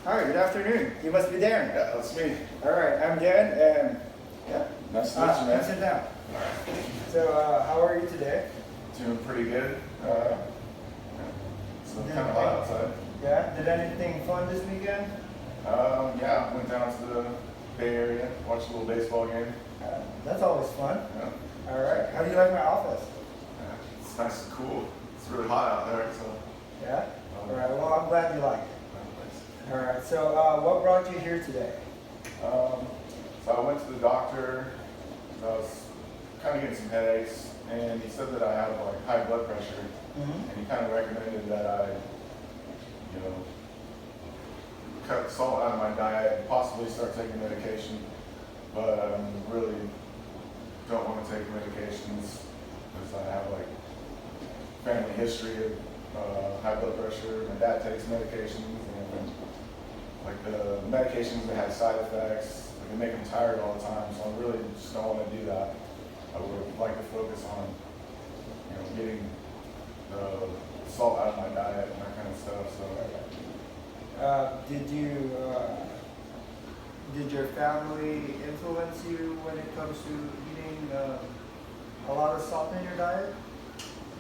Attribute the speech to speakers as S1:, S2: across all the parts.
S1: Hi, good afternoon. You must be Darren.
S2: Yeah, that's me.
S1: All right, I'm Dan, and yeah.
S2: Nice to meet you, man.
S1: Sit down. So, how are you today?
S2: Doing pretty good. It's kind of hot outside.
S1: Yeah. Did anything fun this weekend?
S2: Yeah, went down to the Bay Area, watched a little baseball game.
S1: That's always fun.
S2: Yeah.
S1: All right. How do you like my office?
S2: It's nice and cool. It's really hot out there, so.
S1: Yeah. All right. Well, I'm glad you like it. All right. So, what brought you here today?
S2: So I went to the doctor. I was kind of getting some headaches, and he said that I have like high blood pressure, and he kind of recommended that I, cut salt out of my diet and possibly start taking medication. But I really don't want to take medications because I have like family history of high blood pressure. My dad takes medications, and like the medications that have side effects, they make him tired all the time. So I really just don't want to do that. I would like to focus on, getting the salt out of my diet and that kind of stuff. So.
S1: Did your family influence you when it comes to eating a lot of salt in your diet?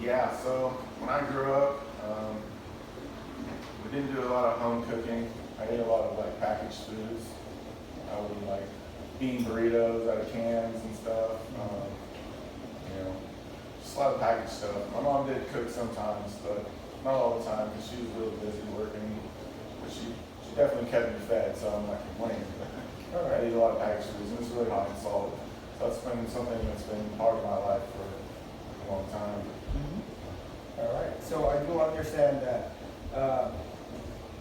S2: Yeah, so when I grew up, we didn't do a lot of home cooking. I ate a lot of like packaged foods. I would like bean burritos out of cans and stuff. Just a lot of packaged stuff. My mom did cook sometimes, but not all the time because she was really busy working. But she definitely kept me fed, so I'm not complaining.
S1: All right.
S2: I eat a lot of packaged foods, and it's really high in salt. So that's been something that's been part of my life for a long time.
S1: All right. So I do understand that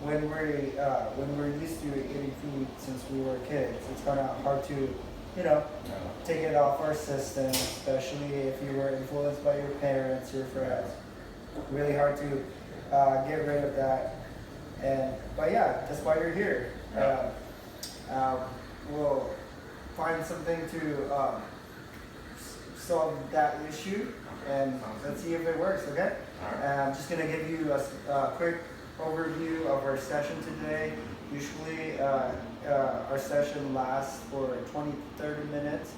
S1: when we're used to eating food since we were kids, it's kind of hard to, take it off our system, especially if you were influenced by your parents, your friends. Really hard to get rid of that. But yeah, that's why you're here. We'll find something to solve that issue, and let's see if it works. Okay. I'm just gonna give you a quick overview of our session today. Usually, our session lasts for 20-30 minutes,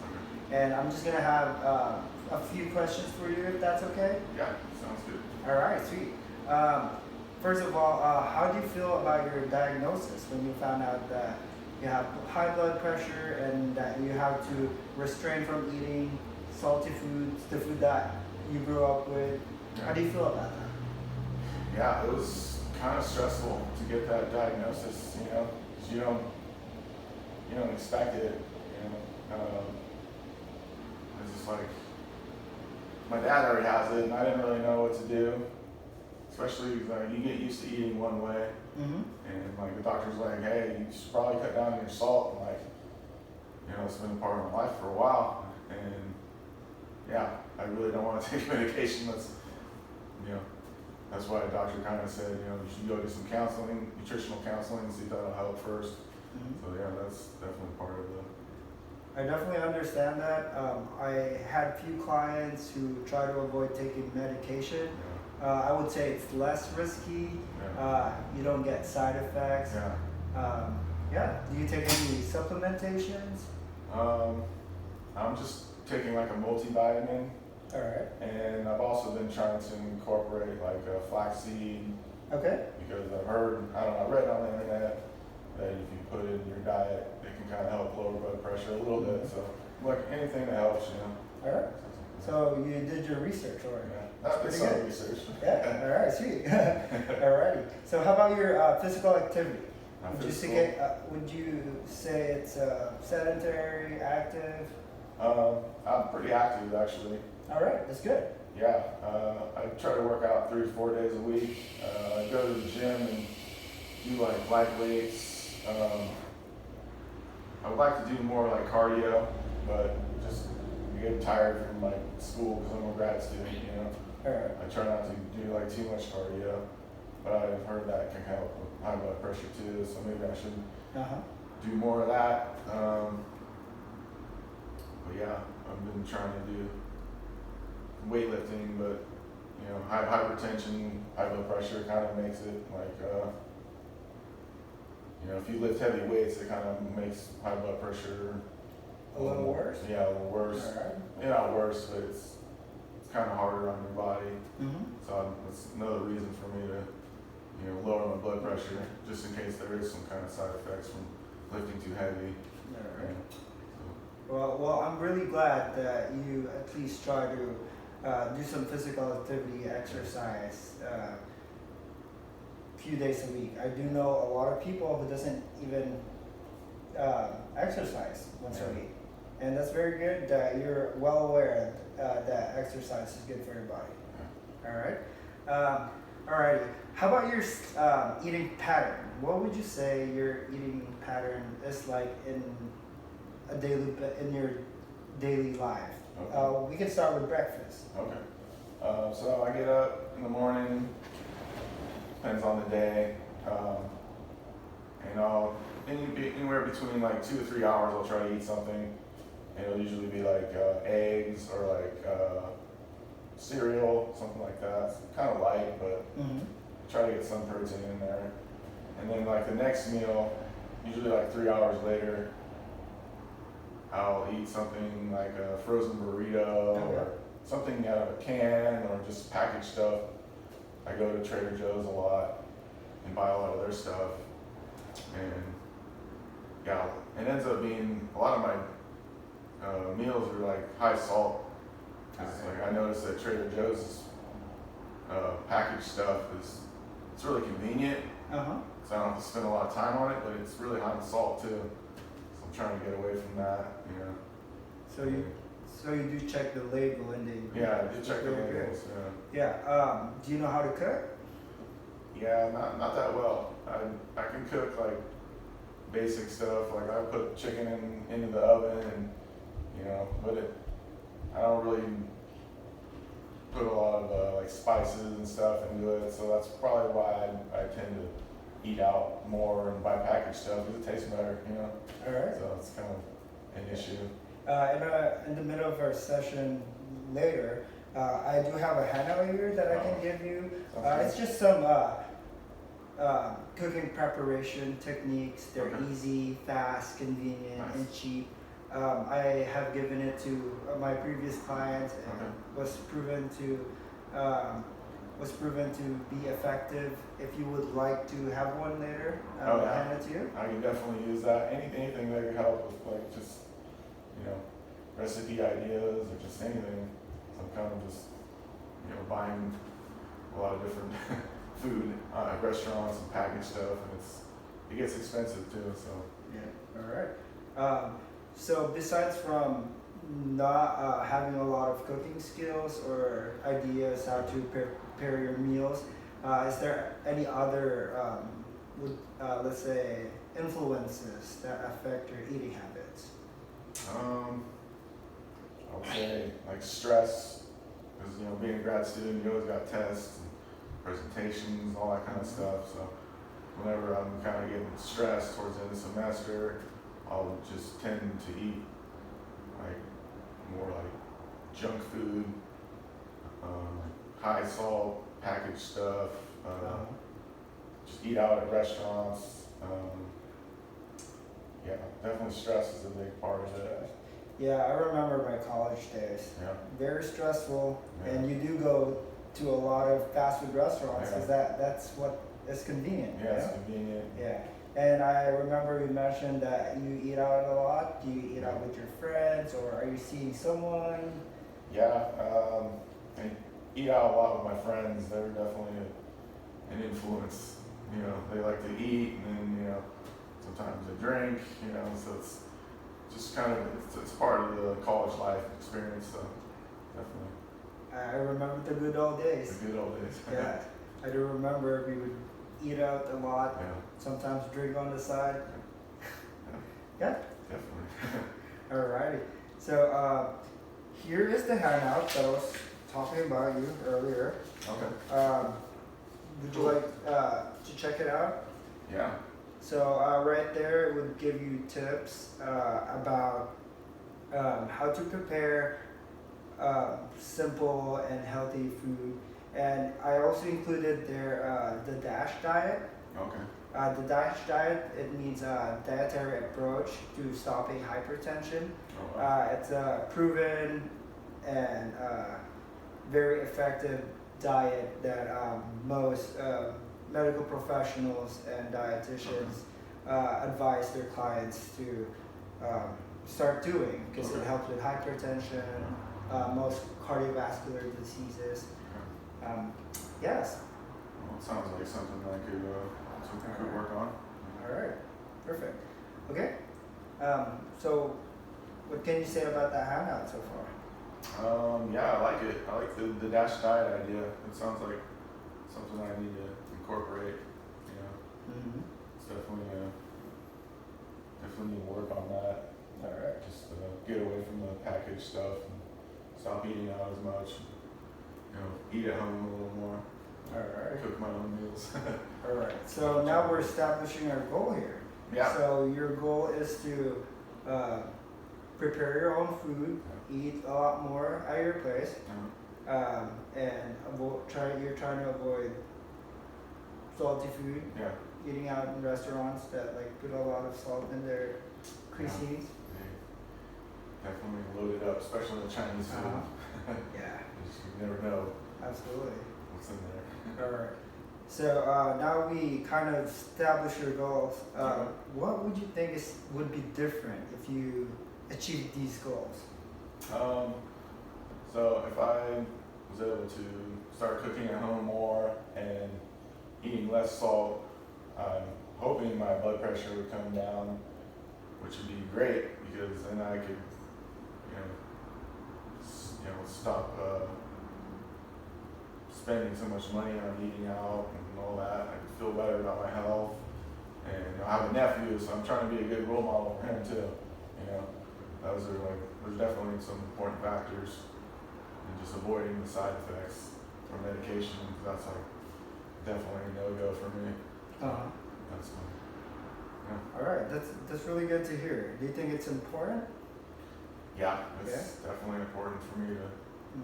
S1: and I'm just gonna have a few questions for you, if that's okay.
S2: Yeah, sounds good.
S1: All right, sweet. First of all, how do you feel about your diagnosis when you found out that you have high blood pressure and that you have to restrain from eating salty foods, the food that you grew up with?
S2: Yeah.
S1: How do you feel about that?
S2: Yeah, it was kind of stressful to get that diagnosis, 'cause you don't expect it, it's just like, my dad already has it, and I didn't really know what to do, especially like you get used to eating one way, and like the doctor's like, hey, you should probably cut down on your salt, and like, it's been a part of my life for a while, and yeah, I really don't want to take medication that's why the doctor kind of said, you should go do some counseling, nutritional counseling, see if that'll help first. So yeah, that's definitely part of the.
S1: I definitely understand that. I had few clients who try to avoid taking medication. I would say it's less risky. You don't get side effects. Do you take any supplementations?
S2: I'm just taking like a multivitamin.
S1: All right.
S2: And I've also been trying to incorporate like flaxseed.
S1: Okay.
S2: Because I read on the internet that if you put it in your diet, it can kind of help lower blood pressure a little bit. So like anything that helps,
S1: All right. So you did your research already.
S2: That's pretty good research.
S1: Yeah. All right. Sweet. Alrighty. So how about your physical activity? Would you say it's sedentary, active?
S2: I'm pretty active actually.
S1: All right, that's good.
S2: Yeah, I try to work out 3 to 4 days a week. I go to the gym and do like light weights. I would like to do more like cardio, but just get tired from like school because I'm a grad student.
S1: All right.
S2: I try not to do like too much cardio, but I've heard that can help with high blood pressure too. So maybe I should do more of that. But yeah, I've been trying to do weightlifting, but hypertension, high blood pressure kind of makes it like You know, if you lift heavy weights, it kind of makes high blood pressure
S1: A little worse?
S2: Yeah, a little worse.
S1: Alright.
S2: Yeah, not worse, but it's kind of harder on your body.
S1: Mm-hmm.
S2: So it's another reason for me to, you know, lower my blood pressure, just in case there is some kind of side effects from lifting too heavy.
S1: Alright.
S2: Yeah.
S1: Well, I'm really glad that you at least try to do some physical activity, exercise, few days a week. I do know a lot of people who doesn't even exercise once a
S2: Yeah.
S1: week, and that's very good that you're well aware that exercise is good for your body. Alrighty. How about your eating pattern? What would you say your eating pattern is like in your daily life?
S2: Okay.
S1: We can start with breakfast.
S2: Okay. So I get up in the morning, depends on the day, and I'll anywhere between like 2 to 3 hours I'll try to eat something, and it'll usually be like eggs or like cereal, something like that. It's kind of light, but
S1: Mm-hmm.
S2: try to get some protein in there. And then like the next meal, usually like 3 hours later, I'll eat something like a frozen burrito or something out of a can or just packaged stuff. I go to Trader Joe's a lot and buy a lot of their stuff. And yeah, it ends up being a lot of my meals are like high salt. 'Cause like I noticed that Trader Joe's packaged stuff it's really convenient.
S1: Uh-huh.
S2: So I don't have to spend a lot of time on it, but it's really high in salt too. So I'm trying to get away from that, you know.
S1: So you do check the label and then
S2: Yeah, I did check the
S1: Very good.
S2: labels.
S1: Yeah. Do you know how to cook?
S2: Yeah, not that well. I can cook like basic stuff. Like I put chicken into the oven, and you know, I don't really put a lot of like spices and stuff into it. So that's probably why I tend to eat out more and buy packaged stuff because it tastes better, you know.
S1: All right.
S2: So it's kind of an issue.
S1: In the middle of our session later, I do have a handout here that I can give you. It's just some cooking preparation techniques. They're
S2: Okay.
S1: easy, fast, convenient,
S2: Nice.
S1: and cheap. I have given it to my previous clients and
S2: Okay.
S1: was proven to be effective. If you would like to have one later, I'll hand it to you.
S2: I can definitely use that. Anything that could help with like just, you know, recipe ideas or just anything. So I'm kind of just, you know, buying a lot of different food at restaurants and packaged stuff, and it gets expensive too. So
S1: Yeah. All right. So besides from not having a lot of cooking skills or ideas how to prepare your meals, is there any other, let's say, influences that affect your eating habits?
S2: I would say like stress, because you know, being a grad student, you always got tests and presentations, all that kind of stuff. So whenever I'm kind of getting stressed towards the end of the semester, I'll just tend to eat like more like junk food, high salt, packaged stuff. Just eat out at restaurants. Yeah, definitely stress is a big part of it.
S1: Yeah, I remember my college days.
S2: Yeah.
S1: Very stressful,
S2: Yeah.
S1: and you do go to a lot of fast food restaurants because that's what is convenient.
S2: Yeah, it's
S1: you know?
S2: convenient.
S1: Yeah, and I remember you mentioned that you eat out a lot. Do you eat out with your friends, or are you seeing someone?
S2: Yeah, I eat out a lot with my friends. They're definitely an influence. You know, they like to eat, and then you know, sometimes they drink. You know, so it's just kind of it's part of the college life experience. So definitely.
S1: I remember the good old days.
S2: The good old days.
S1: Yeah, I do remember we would eat out a lot.
S2: Yeah,
S1: Sometimes drink on the side. Yeah.
S2: definitely.
S1: Alrighty. So here is the handout that I was talking about you earlier.
S2: Okay.
S1: Would you like to check it out?
S2: Yeah.
S1: So right there it would give you tips about how to prepare simple and healthy food. And I also included there the DASH diet.
S2: Okay.
S1: The DASH diet, it means a dietary approach to stopping hypertension.
S2: Oh, wow.
S1: It's a proven and very effective diet that most medical professionals and dietitians advise their clients to start doing because it
S2: Okay.
S1: helps with hypertension, most cardiovascular diseases. Yes.
S2: Well, it sounds like something I could work on.
S1: All right. Perfect. Okay. So, what can you say about that handout so far?
S2: Yeah, I like it. I like the dash diet idea. It sounds like something I need to incorporate. You know,
S1: Mm-hmm.
S2: it's definitely need to work on that.
S1: All right.
S2: Just get away from the packaged stuff and stop eating out as much. You know, eat at home a little more.
S1: All right.
S2: Cook my own meals.
S1: All right. So now we're establishing our goal here.
S2: Yeah.
S1: So your goal is to prepare your own food, eat a lot more at your place, and you're trying to avoid salty food,
S2: Yeah.
S1: eating out in restaurants that like put a lot of salt in their cuisines.
S2: They definitely loaded up, especially the Chinese food.
S1: Yeah,
S2: You never know
S1: absolutely.
S2: what's in there.
S1: All right. So now we kind of established your goals. What would you think would be different if you achieved these goals?
S2: So if I was able to start cooking at home more and eating less salt, I'm hoping my blood pressure would come down, which would be great because then I could, stop spending so much money on eating out and all that. I could feel better about my health, and I have a nephew, so I'm trying to be a good role model for him too. You know, there's definitely some important factors in just avoiding the side effects from medication. That's like definitely a no-go for me.
S1: Uh-huh.
S2: That's
S1: All right, that's really good to hear. Do you think it's important?
S2: yeah, it's definitely important for me to.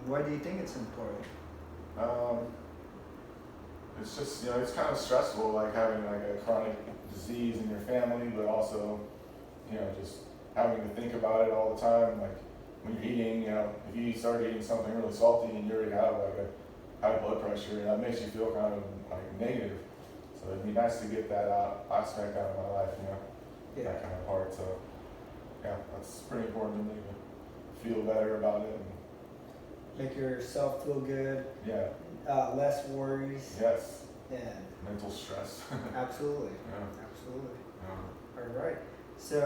S1: Why do you think it's important?
S2: It's just, it's kind of stressful, like having like a chronic disease in your family, but also, just having to think about it all the time. Like when you're eating, if you start eating something really salty and you already have like a high blood pressure, that makes you feel kind of like negative. So it'd be nice to get that aspect out of my life, that kind of part. So yeah, that's pretty important to me to feel better about it.
S1: Make yourself feel good.
S2: Yeah.
S1: Less worries.
S2: Yes.
S1: And
S2: mental stress.
S1: absolutely.
S2: Yeah.
S1: Absolutely.
S2: Yeah.
S1: All right. So,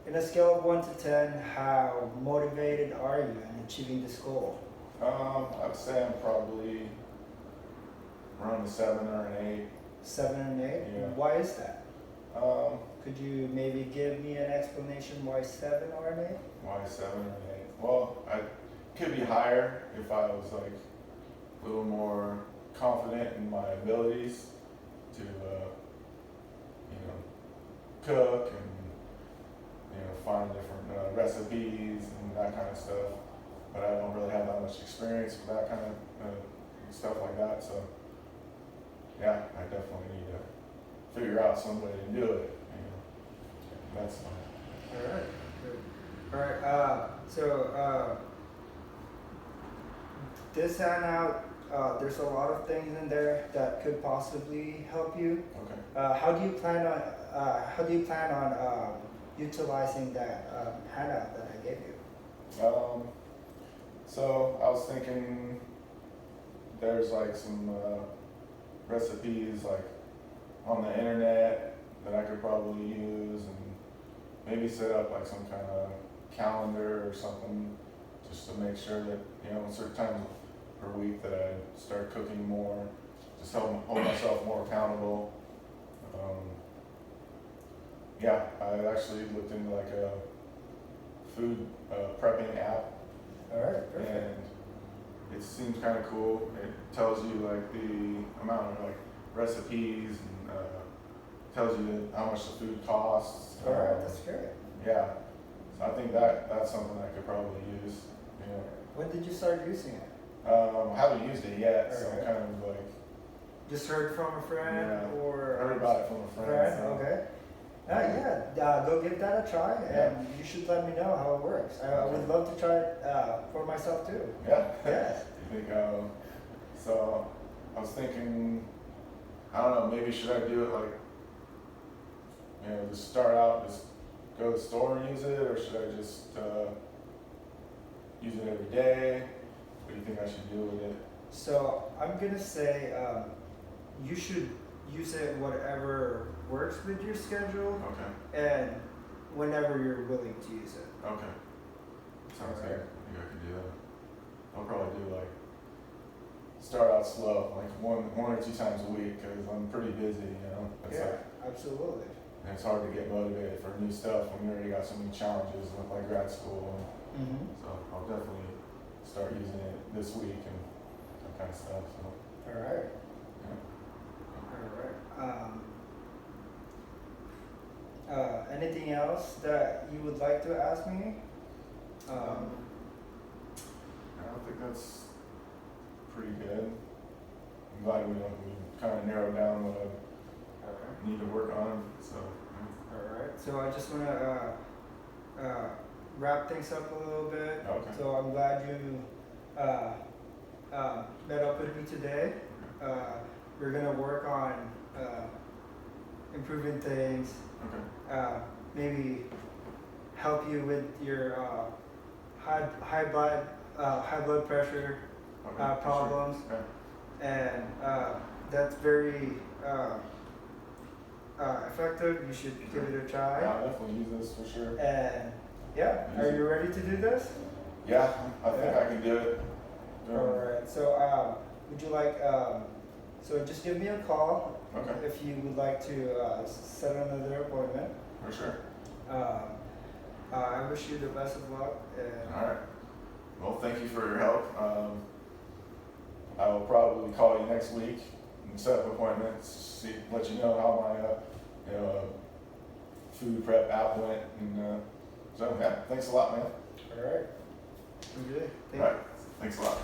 S1: in a scale of 1 to 10, how motivated are you in achieving this goal?
S2: I'd say I'm probably around a 7 or an 8.
S1: 7 and 8?
S2: Yeah.
S1: Why is that?
S2: Could
S1: Could you maybe give me an explanation why 7 or an 8?
S2: Why 7 or an 8? Well, I could be higher if I was like a little more confident in my abilities to, cook and find different recipes and that kind of stuff. But I don't really have that much experience with that kind of stuff like that. So yeah, I definitely need to figure out some way to do it. That's fine.
S1: All right. Good. All right. So this handout, there's a lot of things in there that could possibly help you.
S2: Okay.
S1: How do you plan on utilizing that handout that I gave you?
S2: So I was thinking there's like some recipes like on the internet that I could probably use, and maybe set up like some kind of calendar or something just to make sure that, certain times per week that I start cooking more, just hold myself more accountable. Yeah, I actually looked into like a food prepping app.
S1: All right, perfect.
S2: And it seems kind of cool. It tells you like the amount of like recipes and tells you how much the food costs.
S1: All right, that's great.
S2: Yeah, so I think that's something I could probably use.
S1: When did you start using it?
S2: I haven't used it yet, so I'm
S1: Alright.
S2: kind of like
S1: Just heard from a friend
S2: Yeah,
S1: or
S2: heard about it from a friend.
S1: friend?
S2: So.
S1: Okay. Go give that a try, and you should let me know how it works. I would love to try it for myself too.
S2: Yeah.
S1: Yes.
S2: You think? So I was thinking, I don't know. Maybe should I do it like, just start out, just go to the store and use it, or should I just use it every day? What do you think I should do with it?
S1: So I'm gonna say you should use it whatever works with your schedule
S2: Okay.
S1: and whenever you're willing to use it.
S2: Okay. Sounds
S1: Alright.
S2: good. I think I could do that. I'll probably do like start out slow, like one or two times a week, because I'm pretty busy. It's
S1: Yeah,
S2: like,
S1: absolutely.
S2: and it's hard to get motivated for new stuff when you already got so many challenges with like grad school.
S1: Mm-hmm.
S2: So I'll definitely start using it this week and that kind of stuff. So
S1: All right.
S2: yeah.
S1: All right. Anything else that you would like to ask me?
S2: I don't think that's pretty good. I'm glad we kind of narrowed down what I need to work on. So
S1: All right. So I just want to wrap things up a little bit.
S2: Okay.
S1: So I'm glad you met up with me today. We're gonna work on improving things.
S2: Okay.
S1: Maybe help you with your high blood pressure
S2: Okay. For sure.
S1: problems,
S2: Okay.
S1: and that's very effective. You should give it a try.
S2: Yeah, I'll definitely use this for sure.
S1: And yeah, are you ready to do this?
S2: Yeah, I think I can do it.
S1: All right. So would you like? So just give me a call
S2: Okay.
S1: if you would like to set another appointment.
S2: For sure.
S1: I wish you the best of luck. And
S2: All right. Well, thank you for your help. I will probably call you next week and set up appointments, let you know how my food prep app went, and so yeah, thanks a lot, man.
S1: all right. Enjoy.
S2: All right, thanks a lot.